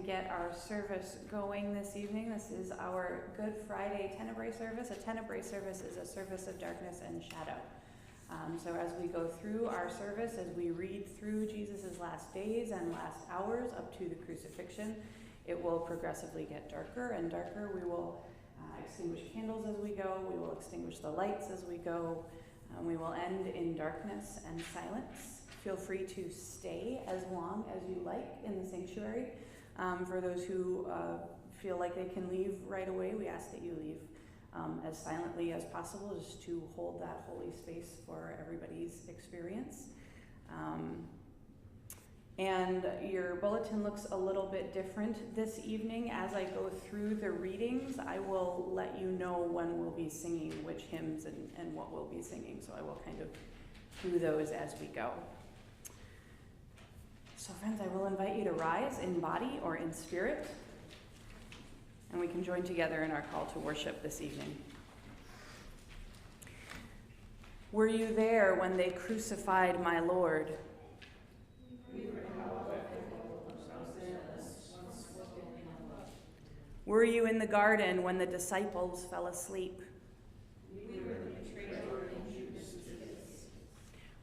get our service going this evening. This is our Good Friday Tenebrae Service. A Tenebrae Service is a service of darkness and shadow. So as we go through our service, as we read through Jesus' last days and last hours up to the crucifixion, it will progressively get darker and darker. We will extinguish candles as we go. We will extinguish the lights as we go. We will end in darkness and silence. Feel free to stay as long as you like in the sanctuary. For those who feel like they can leave right away, we ask that you leave as silently as possible, just to hold that holy space for everybody's experience. And your bulletin looks a little bit different this evening. As I go through the readings, I will let you know when we'll be singing which hymns and what we'll be singing. So I will kind of do those as we go. So friends, I will invite you to rise in body or in spirit, and we can join together in our call to worship this evening. Were you there when they crucified my Lord? Were you in the garden when the disciples fell asleep?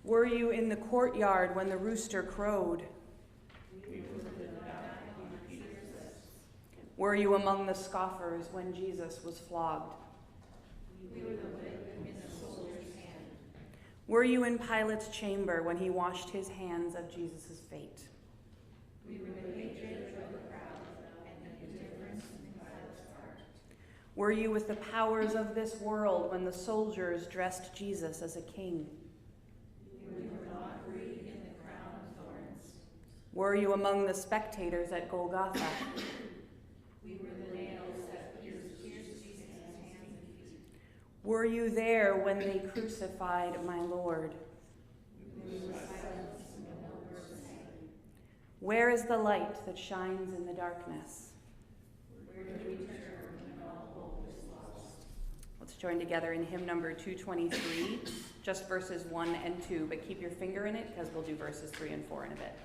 Were you in the courtyard when the rooster crowed? Were you among the scoffers when Jesus was flogged? Were you in Pilate's chamber when he washed his hands of Jesus' fate? We were the hatred of the crowd and the indifference in Pilate's heart. Were you with the powers of this world when the soldiers dressed Jesus as a king? We were not greedy in the crown of thorns. Were you among the spectators at Golgotha? We were the nails that pierced Jesus' hands and feet. Were you there when they crucified my Lord? We were silent and no word was said. Where is the light that shines in the darkness? Where do we turn when all hope is lost? Let's join together in hymn number 223, just verses 1 and 2, but keep your finger in it because we'll do verses 3 and 4 in a bit.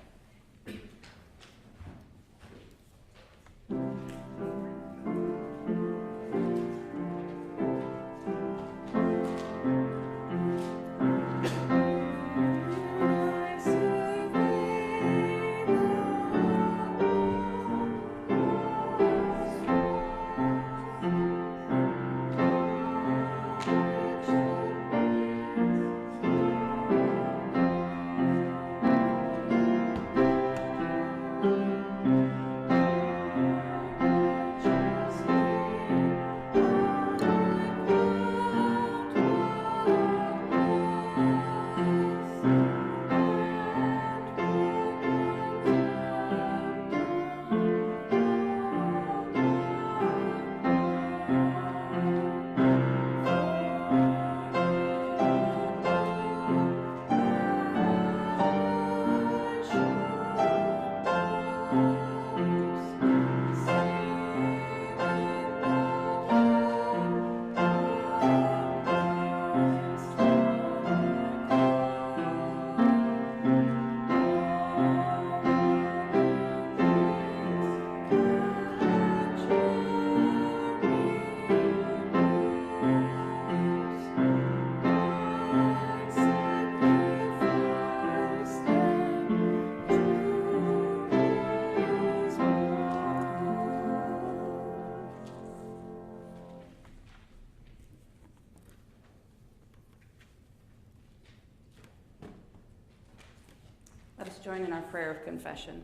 Join in our prayer of confession.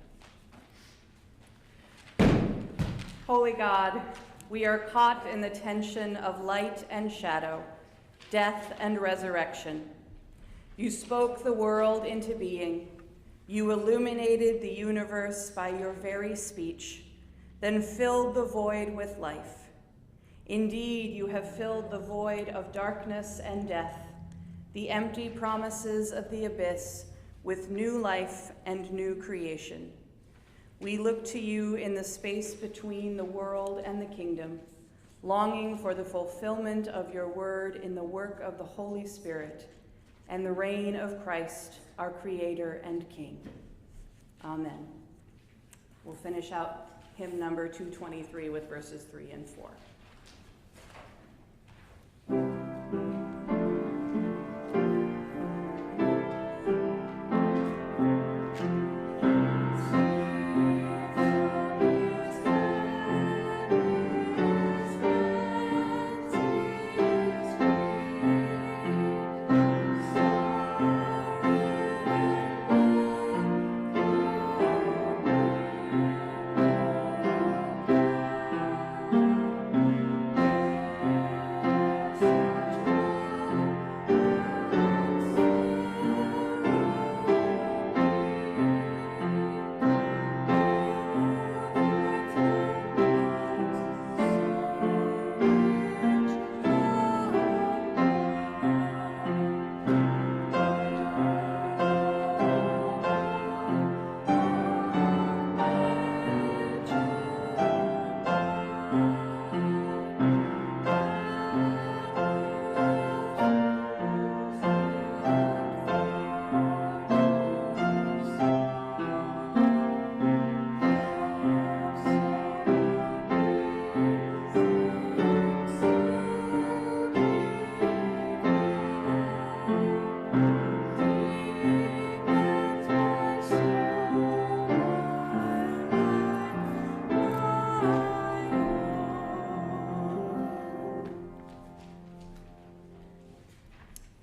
Holy God, we are caught in the tension of light and shadow, death and resurrection. You spoke the world into being. You illuminated the universe by your very speech, then filled the void with life. Indeed, you have filled the void of darkness and death, the empty promises of the abyss, with new life and new creation. We look to you in the space between the world and the kingdom, longing for the fulfillment of your word in the work of the Holy Spirit and the reign of Christ, our Creator and King. Amen. We'll finish out hymn number 223 with verses 3 and 4.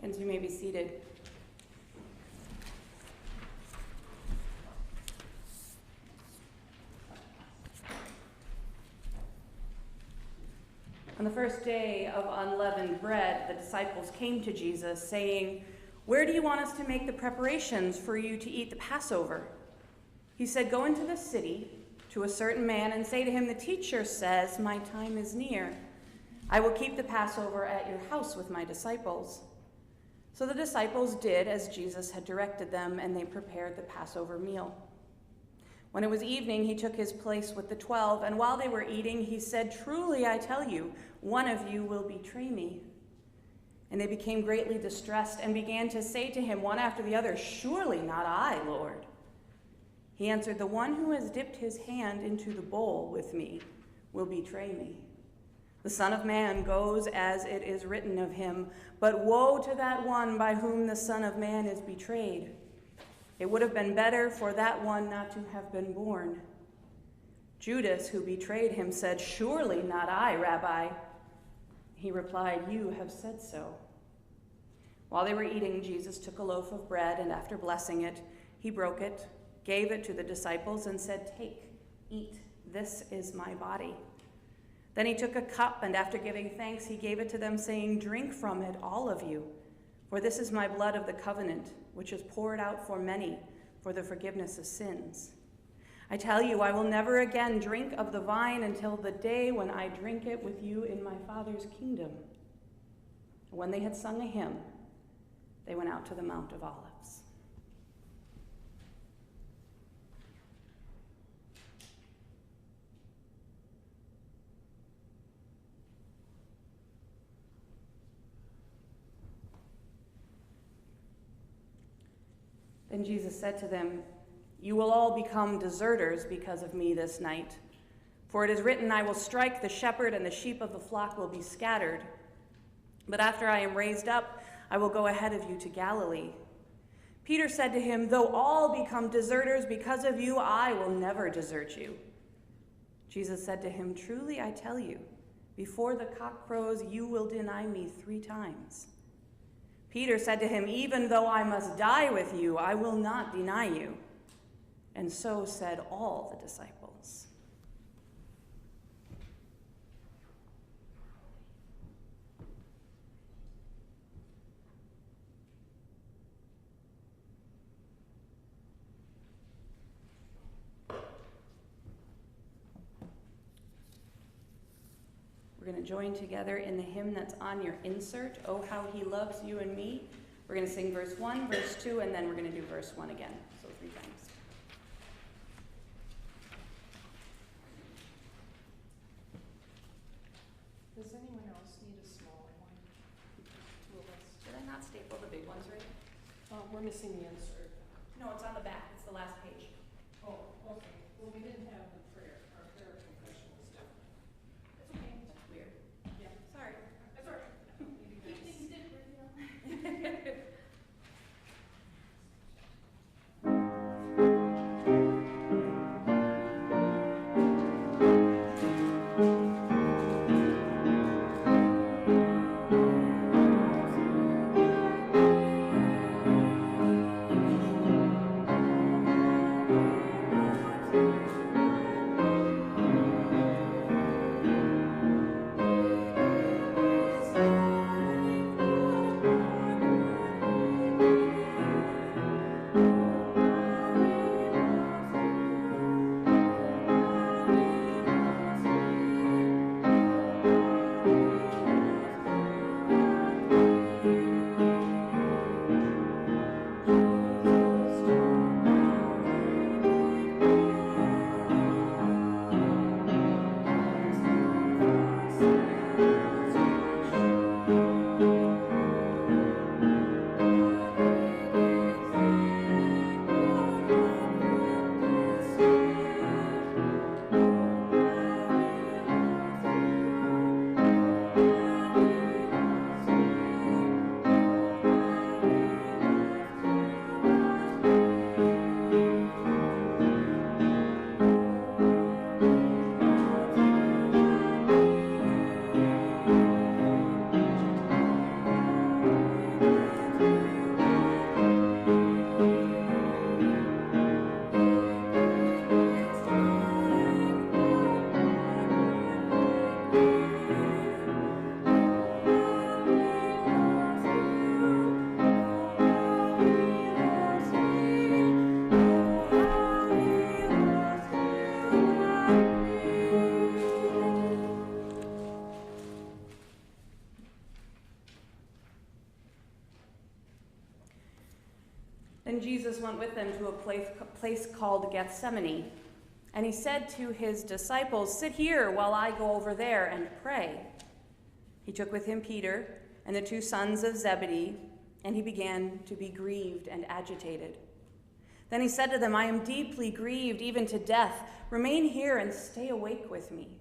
And you may be seated. On the first day of unleavened bread, the disciples came to Jesus, saying, "Where do you want us to make the preparations for you to eat the Passover?" He said, "Go into the city to a certain man and say to him, 'The teacher says, my time is near. I will keep the Passover at your house with my disciples.'" So the disciples did as Jesus had directed them, and they prepared the Passover meal. When it was evening, he took his place with the 12, and while they were eating, he said, "Truly, I tell you, one of you will betray me." And they became greatly distressed and began to say to him one after the other, "Surely not I, Lord." He answered, "The one who has dipped his hand into the bowl with me will betray me. The Son of Man goes as it is written of him, but woe to that one by whom the Son of Man is betrayed. It would have been better for that one not to have been born." Judas, who betrayed him, said, "Surely not I, Rabbi." He replied, "You have said so." While they were eating, Jesus took a loaf of bread, and after blessing it, he broke it, gave it to the disciples, and said, "Take, eat, this is my body." Then he took a cup, and after giving thanks, he gave it to them, saying, "Drink from it, all of you, for this is my blood of the covenant, which is poured out for many for the forgiveness of sins. I tell you, I will never again drink of the vine until the day when I drink it with you in my Father's kingdom." When they had sung a hymn, they went out to the Mount of Olives. Then Jesus said to them, "You will all become deserters because of me this night. For it is written, 'I will strike the shepherd, and the sheep of the flock will be scattered.' But after I am raised up, I will go ahead of you to Galilee." Peter said to him, "Though all become deserters because of you, I will never desert you." Jesus said to him, "Truly I tell you, before the cock crows, you will deny me 3 times. Peter said to him, "Even though I must die with you, I will not deny you." And so said all the disciples. We're going to join together in the hymn that's on your insert, "Oh, How He Loves You and Me." We're going to sing verse 1, verse 2, and then we're going to do verse 1 again, so 3 times. Does anyone else need a smaller one? 2 of us. Did I not staple the big ones right? We're missing the insert. No, it's on the back. It's the last page. Oh, okay. Well, we didn't have the prayer. Our prayer Then Jesus went with them to a place called Gethsemane, and he said to his disciples, "Sit here while I go over there and pray." He took with him Peter and the two sons of Zebedee, and he began to be grieved and agitated. Then he said to them, "I am deeply grieved, even to death. Remain here and stay awake with me."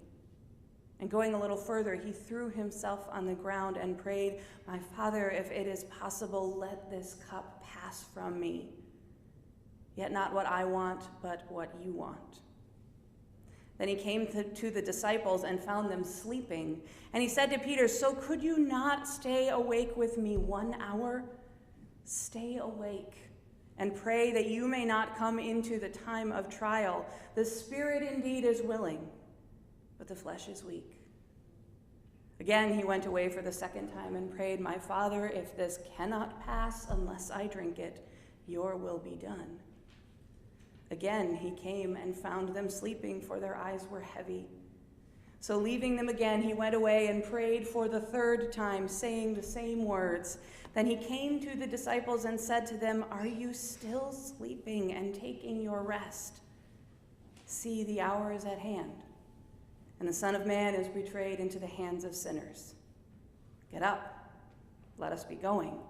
And going a little further, he threw himself on the ground and prayed, "My Father, if it is possible, let this cup pass from me. Yet not what I want, but what you want." Then he came to the disciples and found them sleeping. And he said to Peter, "So could you not stay awake with me 1 hour? Stay awake and pray that you may not come into the time of trial. The spirit indeed is willing, but the flesh is weak." Again, he went away for the second time and prayed, "My Father, if this cannot pass unless I drink it, your will be done." Again, he came and found them sleeping, for their eyes were heavy. So leaving them again, he went away and prayed for the third time, saying the same words. Then he came to the disciples and said to them, "Are you still sleeping and taking your rest? See, the hour is at hand, and the Son of Man is betrayed into the hands of sinners. Get up, let us be going.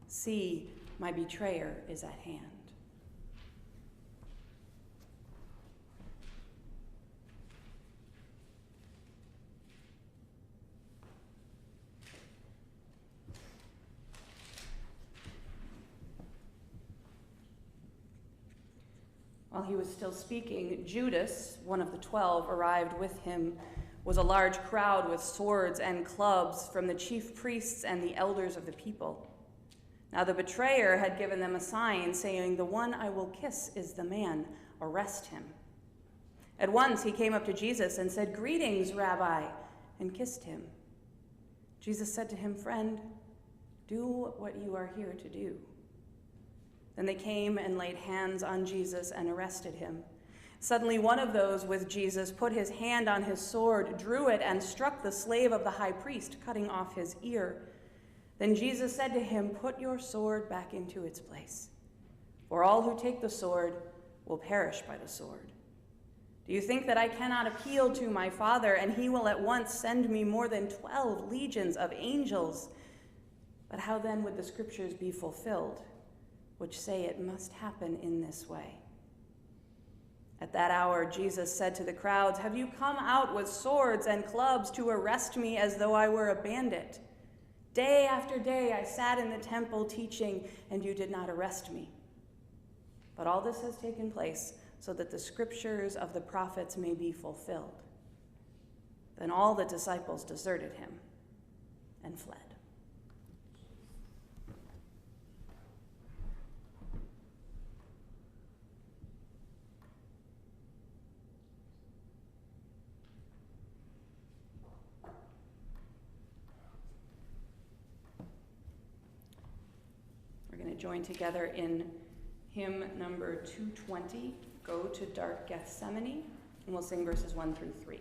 See, my betrayer is at hand." While he was still speaking, Judas, one of the 12, arrived with him. Was a large crowd with swords and clubs from the chief priests and the elders of the people. Now the betrayer had given them a sign, saying, "The one I will kiss is the man. Arrest him." At once he came up to Jesus and said, "Greetings, Rabbi," and kissed him. Jesus said to him, "Friend, do what you are here to do." Then they came and laid hands on Jesus and arrested him. Suddenly one of those with Jesus put his hand on his sword, drew it, and struck the slave of the high priest, cutting off his ear. Then Jesus said to him, "Put your sword back into its place, for all who take the sword will perish by the sword. Do you think that I cannot appeal to my Father, and he will at once send me more than 12 legions of angels? But how then would the scriptures be fulfilled, which say it must happen in this way?" At that hour, Jesus said to the crowds, "Have you come out with swords and clubs to arrest me as though I were a bandit? Day after day I sat in the temple teaching, and you did not arrest me. But all this has taken place so that the scriptures of the prophets may be fulfilled." Then all the disciples deserted him and fled. We're going to join together in hymn number 220, "Go to Dark Gethsemane," and we'll sing verses 1 through 3.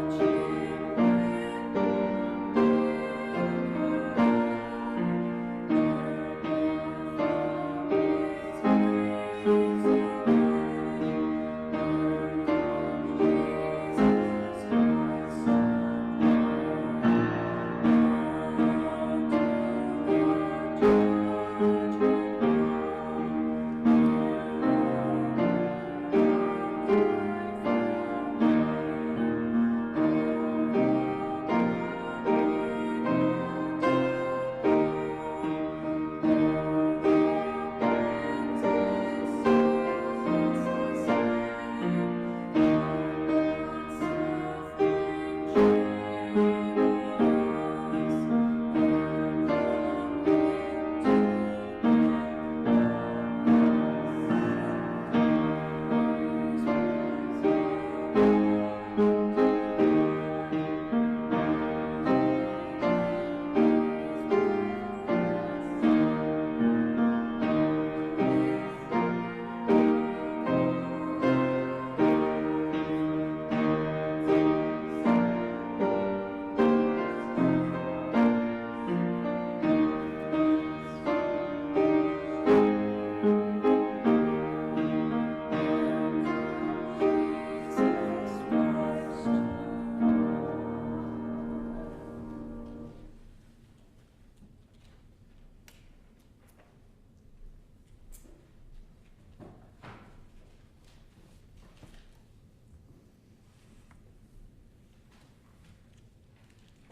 Watching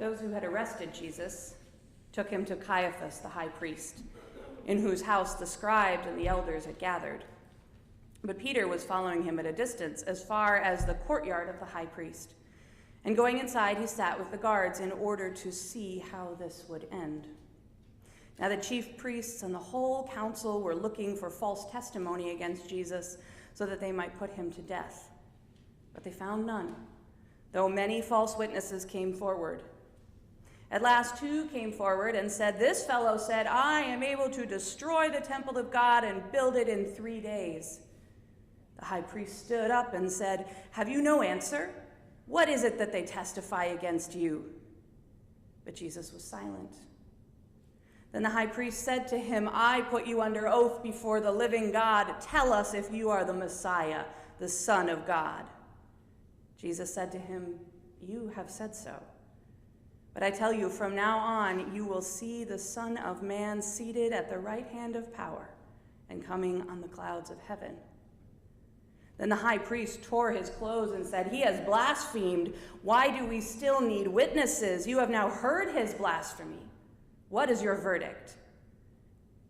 Those who had arrested Jesus took him to Caiaphas, the high priest, in whose house the scribes and the elders had gathered. But Peter was following him at a distance, as far as the courtyard of the high priest. And going inside, he sat with the guards in order to see how this would end. Now the chief priests and the whole council were looking for false testimony against Jesus so that they might put him to death. But they found none, though many false witnesses came forward. At last 2 came forward and said, "This fellow said, 'I am able to destroy the temple of God and build it in 3 days.'" The high priest stood up and said, "Have you no answer? What is it that they testify against you?" But Jesus was silent. Then the high priest said to him, "I put you under oath before the living God. Tell us if you are the Messiah, the Son of God." Jesus said to him, "You have said so. But I tell you, from now on, you will see the Son of Man seated at the right hand of power and coming on the clouds of heaven." Then the high priest tore his clothes and said, "He has blasphemed. Why do we still need witnesses? You have now heard his blasphemy. What is your verdict?"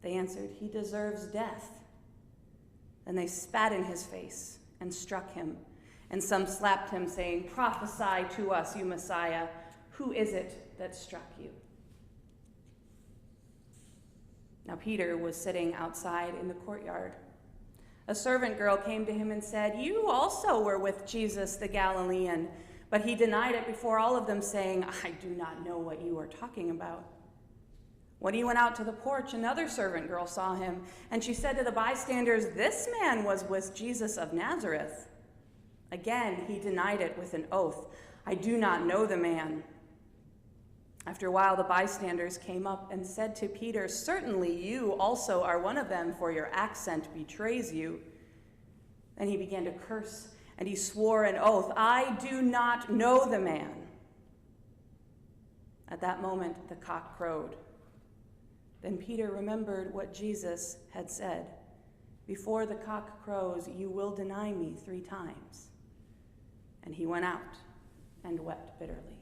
They answered, "He deserves death." Then they spat in his face and struck him, and some slapped him, saying, "Prophesy to us, you Messiah. Who is it that struck you?" Now Peter was sitting outside in the courtyard. A servant girl came to him and said, "You also were with Jesus the Galilean." But he denied it before all of them, saying, "I do not know what you are talking about." When he went out to the porch, another servant girl saw him, and she said to the bystanders, "This man was with Jesus of Nazareth." Again, he denied it with an oath, "I do not know the man." After a while, the bystanders came up and said to Peter, "Certainly you also are one of them, for your accent betrays you." Then he began to curse, and he swore an oath, "I do not know the man." At that moment, the cock crowed. Then Peter remembered what Jesus had said, "Before the cock crows, you will deny me 3 times." And he went out and wept bitterly.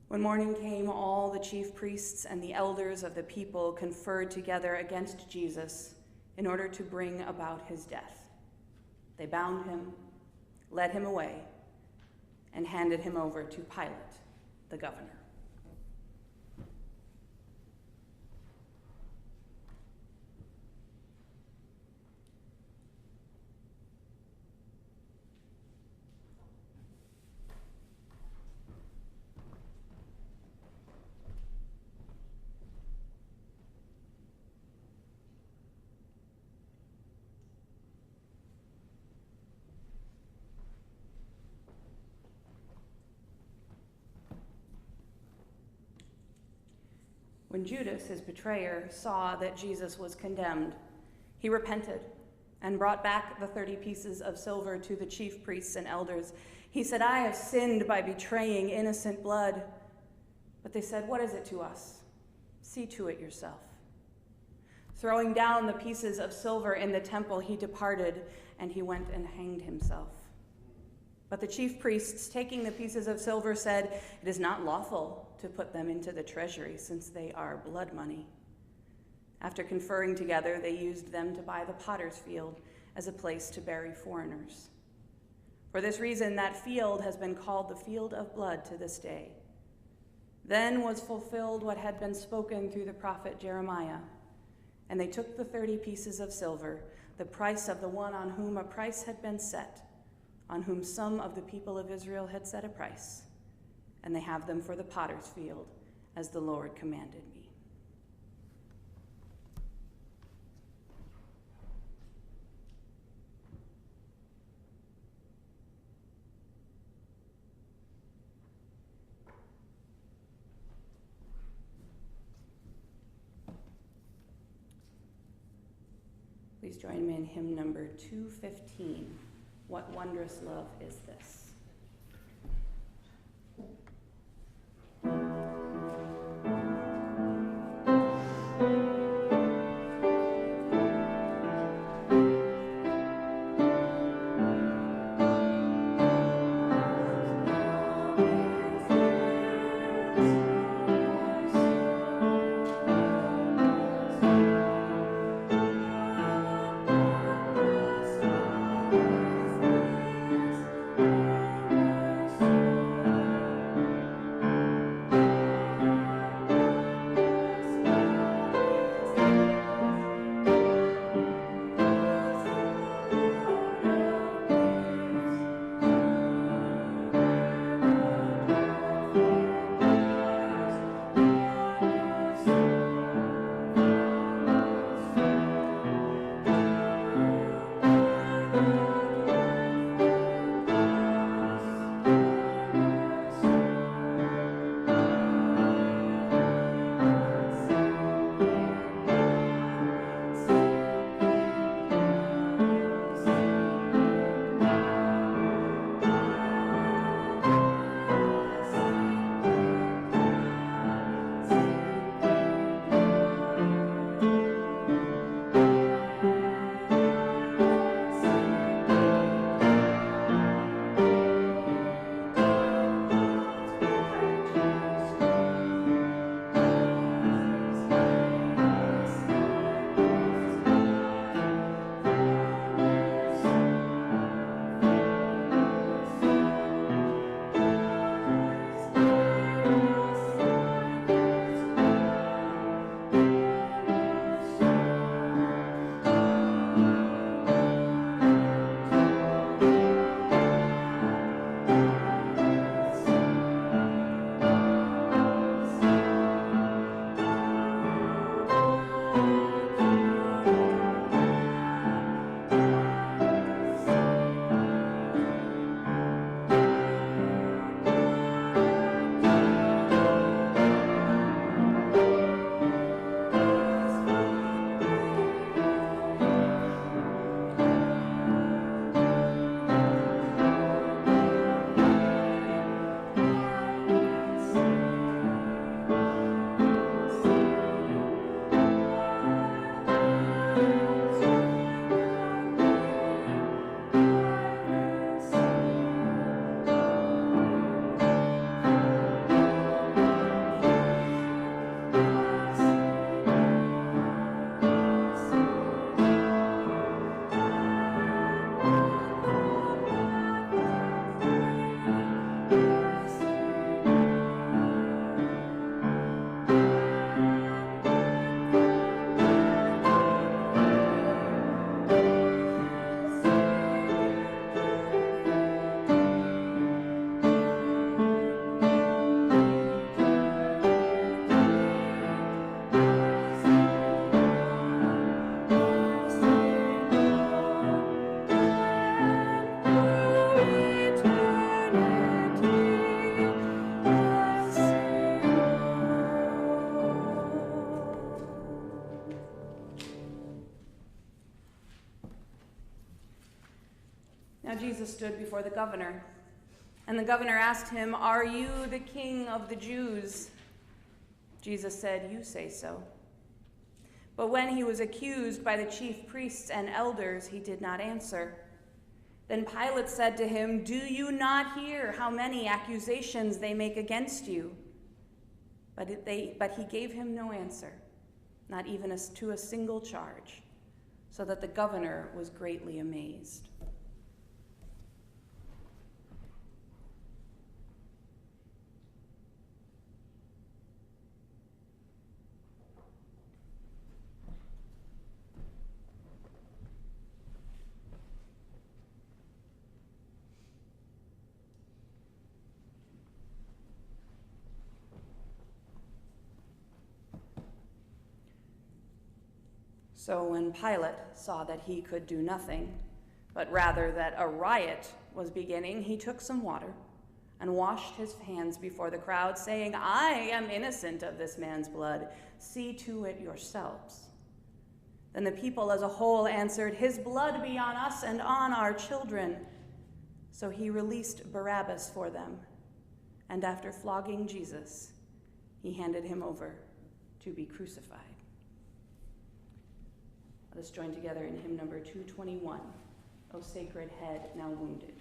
When morning came, all the chief priests and the elders of the people conferred together against Jesus in order to bring about his death. They bound him, led him away, and handed him over to Pilate, the governor. When Judas, his betrayer, saw that Jesus was condemned, he repented and brought back the 30 pieces of silver to the chief priests and elders. He said, "I have sinned by betraying innocent blood." But they said, "What is it to us? See to it yourself." Throwing down the pieces of silver in the temple, he departed, and he went and hanged himself. But the chief priests, taking the pieces of silver, said, "It is not lawful to put them into the treasury, since they are blood money." After conferring together, they used them to buy the potter's field as a place to bury foreigners. For this reason, that field has been called the field of blood to this day. Then was fulfilled what had been spoken through the prophet Jeremiah. And they took the 30 pieces of silver, the price of the one on whom a price had been set, on whom some of the people of Israel had set a price, and they have them for the potter's field, as the Lord commanded me. Please join me in hymn number 215, "What Wondrous Love Is This?" Now Jesus stood before the governor, and the governor asked him, "Are you the king of the Jews?" Jesus said, "You say so." But when he was accused by the chief priests and elders, he did not answer. Then Pilate said to him, "Do you not hear how many accusations they make against you?" But he gave him no answer, not even to a single charge, so that the governor was greatly amazed. So when Pilate saw that he could do nothing, but rather that a riot was beginning, he took some water and washed his hands before the crowd, saying, "I am innocent of this man's blood. See to it yourselves." Then the people as a whole answered, "His blood be on us and on our children." So he released Barabbas for them, and after flogging Jesus, he handed him over to be crucified. Let us join together in hymn number 221, "O Sacred Head Now Wounded."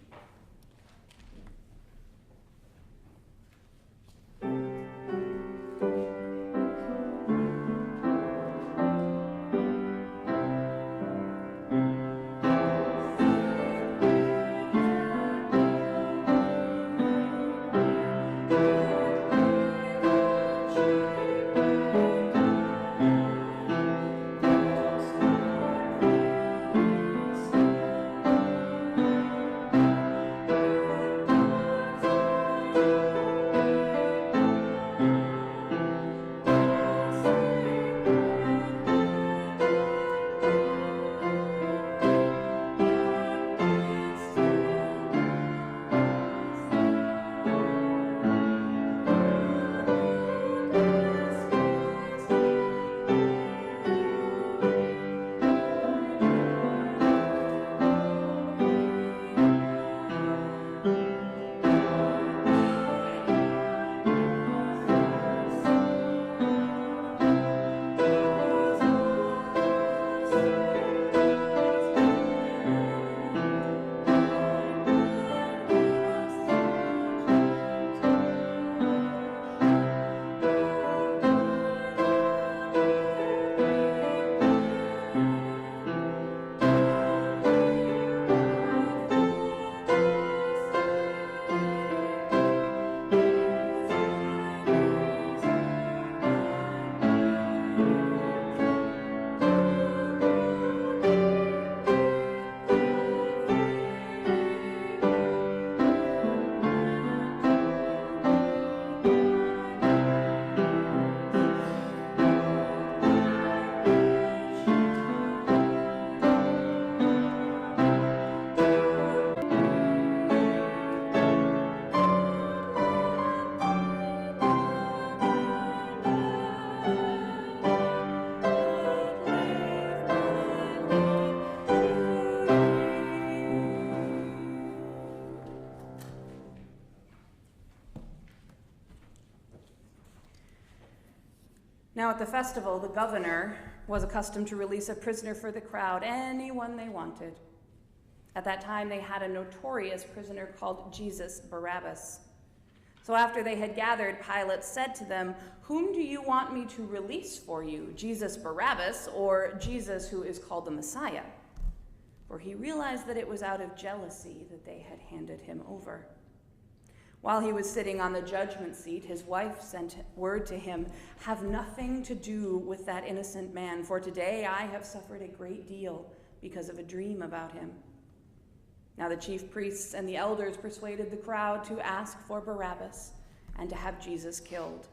Now at the festival, the governor was accustomed to release a prisoner for the crowd, anyone they wanted. At that time, they had a notorious prisoner called Jesus Barabbas. So after they had gathered, Pilate said to them, "Whom do you want me to release for you, Jesus Barabbas or Jesus who is called the Messiah?" For he realized that it was out of jealousy that they had handed him over. While he was sitting on the judgment seat, his wife sent word to him, "Have nothing to do with that innocent man, for today I have suffered a great deal because of a dream about him." Now the chief priests and the elders persuaded the crowd to ask for Barabbas and to have Jesus killed.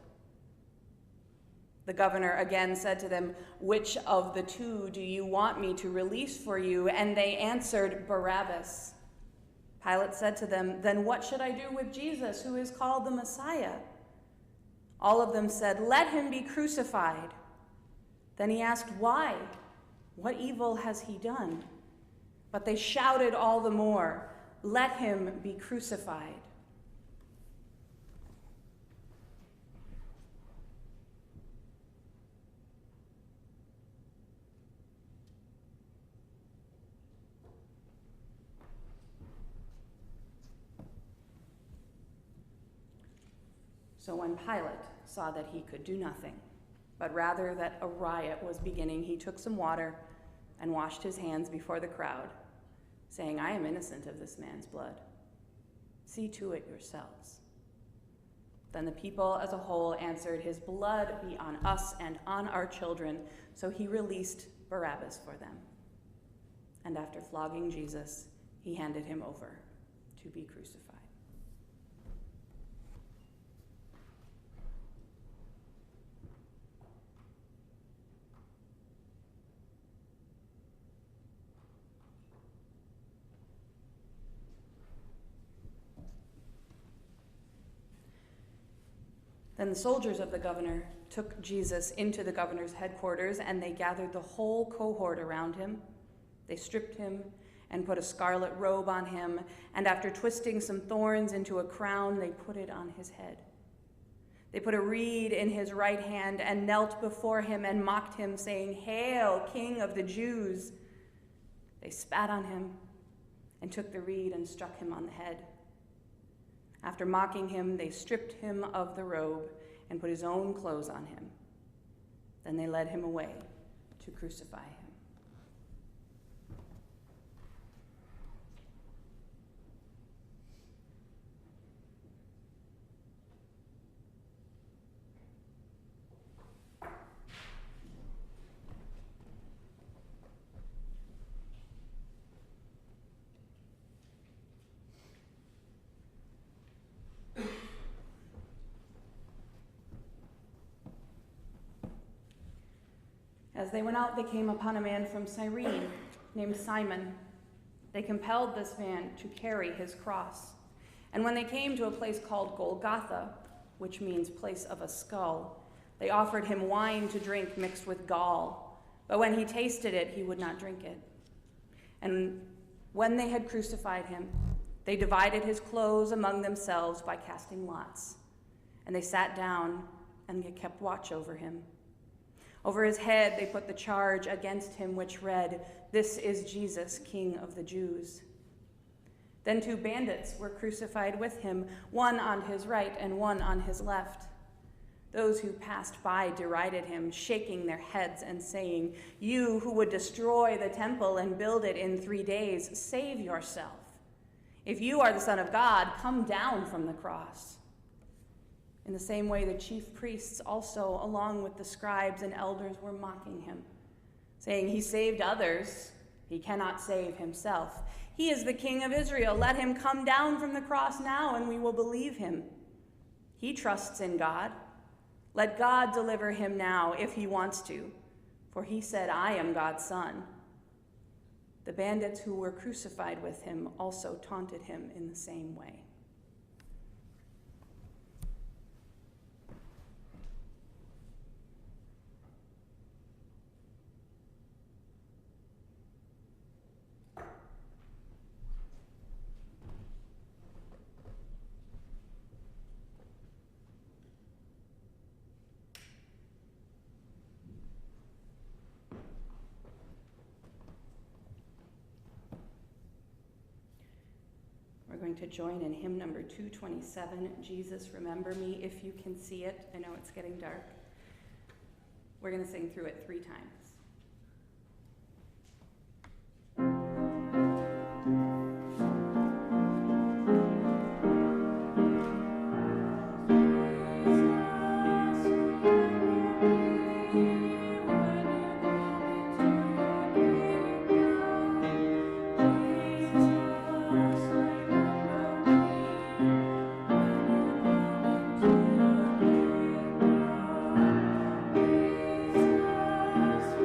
The governor again said to them, "Which of the two do you want me to release for you?" And they answered, "Barabbas." Pilate said to them, "Then what should I do with Jesus, who is called the Messiah?" All of them said, "Let him be crucified." Then he asked, "Why? What evil has he done?" But they shouted all the more, let him be crucified. So when Pilate saw that he could do nothing, but rather that a riot was beginning, he took some water and washed his hands before the crowd, saying, I am innocent of this man's blood. See to it yourselves. Then the people as a whole answered, his blood be on us and on our children. So he released Barabbas for them. And after flogging Jesus, he handed him over to be crucified. Then the soldiers of the governor took Jesus into the governor's headquarters, and they gathered the whole cohort around him. They stripped him and put a scarlet robe on him, and after twisting some thorns into a crown, they put it on his head. They put a reed in his right hand and knelt before him and mocked him, saying, Hail, King of the Jews! They spat on him and took the reed and struck him on the head. After mocking him, they stripped him of the robe and put his own clothes on him. Then they led him away to crucify him. As they went out, they came upon a man from Cyrene named Simon. They compelled this man to carry his cross. And when they came to a place called Golgotha, which means place of a skull, they offered him wine to drink mixed with gall. But when he tasted it, he would not drink it. And when they had crucified him, they divided his clothes among themselves by casting lots. And they sat down and kept watch over him. Over his head they put the charge against him, which read, This is Jesus, King of the Jews. Then 2 bandits were crucified with him, one on his right and one on his left. Those who passed by derided him, shaking their heads and saying, You who would destroy the temple and build it in 3 days, save yourself. If you are the Son of God, come down from the cross. In the same way, the chief priests also, along with the scribes and elders, were mocking him, saying, He saved others, he cannot save himself. He is the King of Israel. Let him come down from the cross now, and we will believe him. He trusts in God. Let God deliver him now if he wants to, for he said, I am God's son. The bandits who were crucified with him also taunted him in the same way. We're going to join in hymn number 227, Jesus, Remember Me, if you can see it. I know it's getting dark. We're going to sing through it 3 times. Jesus,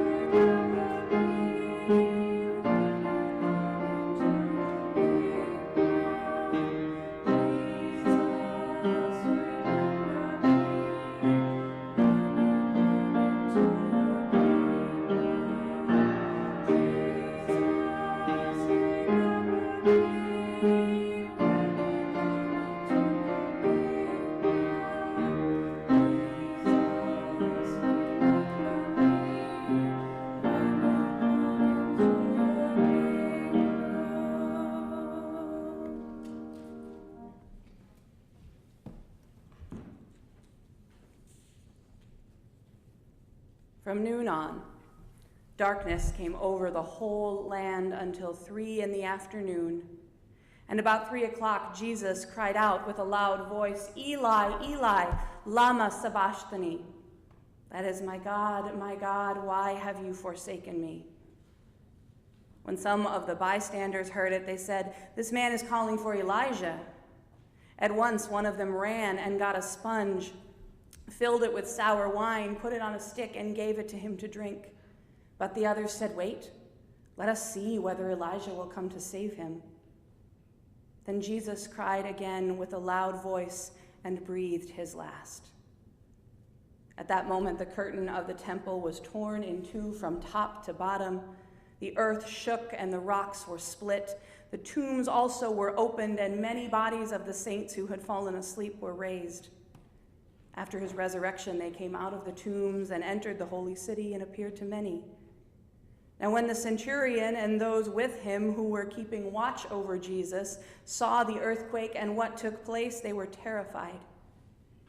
from noon on, darkness came over the whole land until 3 p.m. And about 3 o'clock, Jesus cried out with a loud voice, "Eli, Eli, lama sabachthani?" That is, my God, why have you forsaken me?" When some of the bystanders heard it, they said, "This man is calling for Elijah." At once, one of them ran and got a sponge, filled it with sour wine, put it on a stick, and gave it to him to drink. But the others said, "Wait, let us see whether Elijah will come to save him." Then Jesus cried again with a loud voice and breathed his last. At that moment, the curtain of the temple was torn in two from top to bottom. The earth shook and the rocks were split. The tombs also were opened, and many bodies of the saints who had fallen asleep were raised. After his resurrection, they came out of the tombs and entered the holy city and appeared to many. Now when the centurion and those with him who were keeping watch over Jesus saw the earthquake and what took place, they were terrified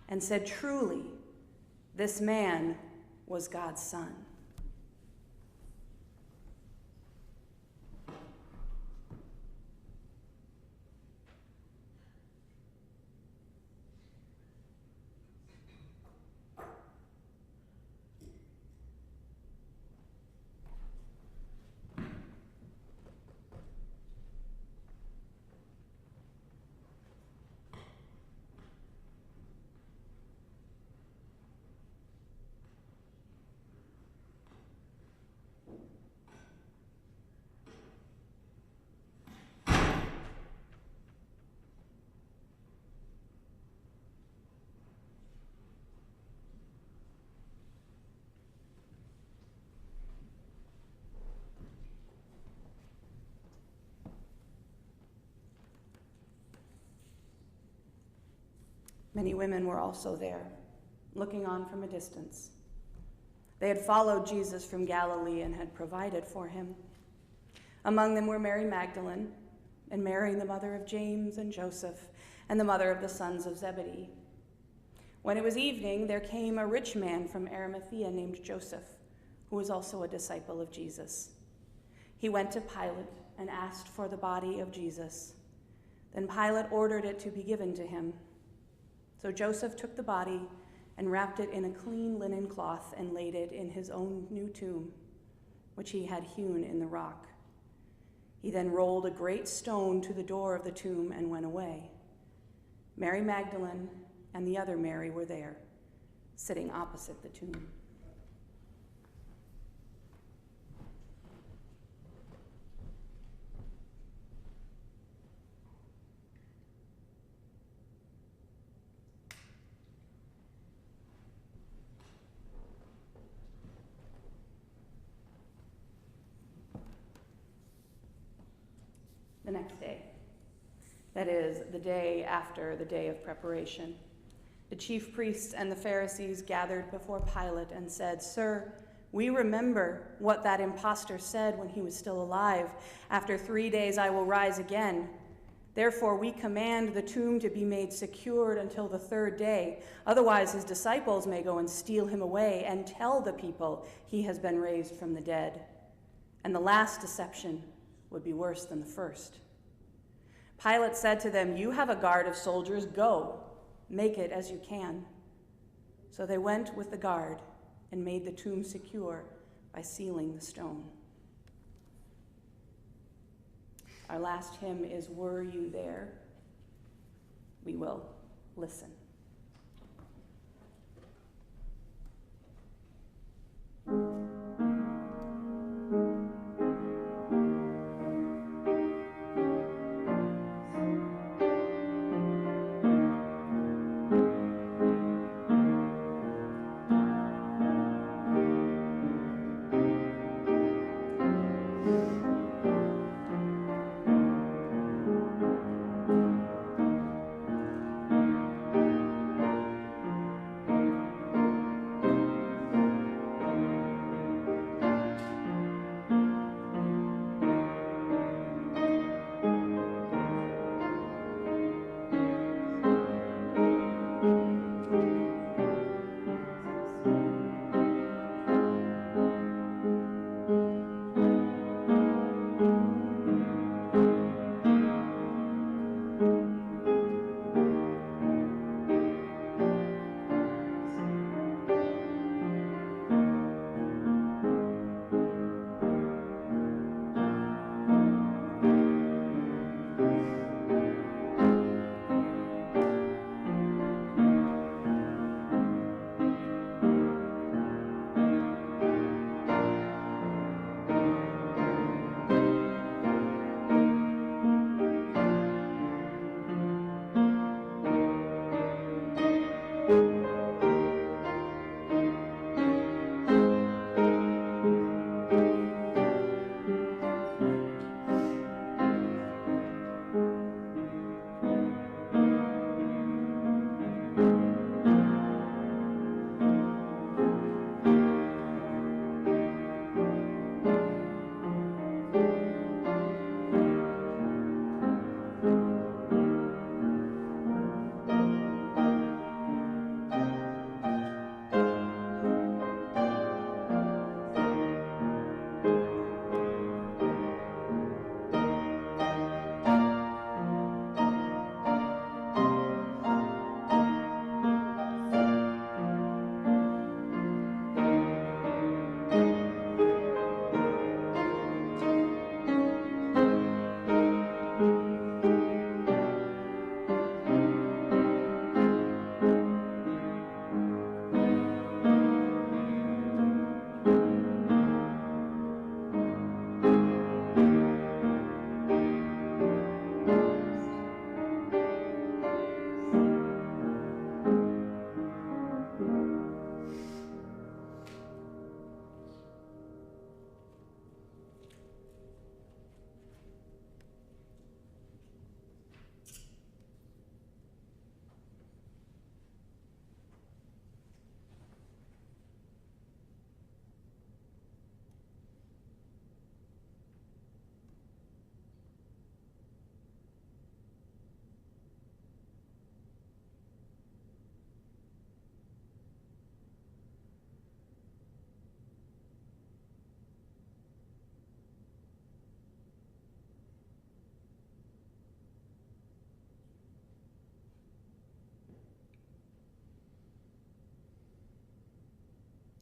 and said, "Truly, this man was God's Son." Many women were also there, looking on from a distance. They had followed Jesus from Galilee and had provided for him. Among them were Mary Magdalene, and Mary, the mother of James and Joseph, and the mother of the sons of Zebedee. When it was evening, there came a rich man from Arimathea named Joseph, who was also a disciple of Jesus. He went to Pilate and asked for the body of Jesus. Then Pilate ordered it to be given to him. So Joseph took the body and wrapped it in a clean linen cloth and laid it in his own new tomb, which he had hewn in the rock. He then rolled a great stone to the door of the tomb and went away. Mary Magdalene and the other Mary were there, sitting opposite the tomb. The next day, that is, the day after the day of preparation, the chief priests and the Pharisees gathered before Pilate and said, "Sir, we remember what that impostor said when he was still alive. 'After 3 days I will rise again.' Therefore we command the tomb to be made secured until the 3rd day. Otherwise his disciples may go and steal him away and tell the people he has been raised from the dead. And the last deception would be worse than the first." Pilate said to them, "You have a guard of soldiers. Go, make it as you can." So they went with the guard and made the tomb secure by sealing the stone. Our last hymn is "Were You There?" We will listen.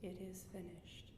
It is finished.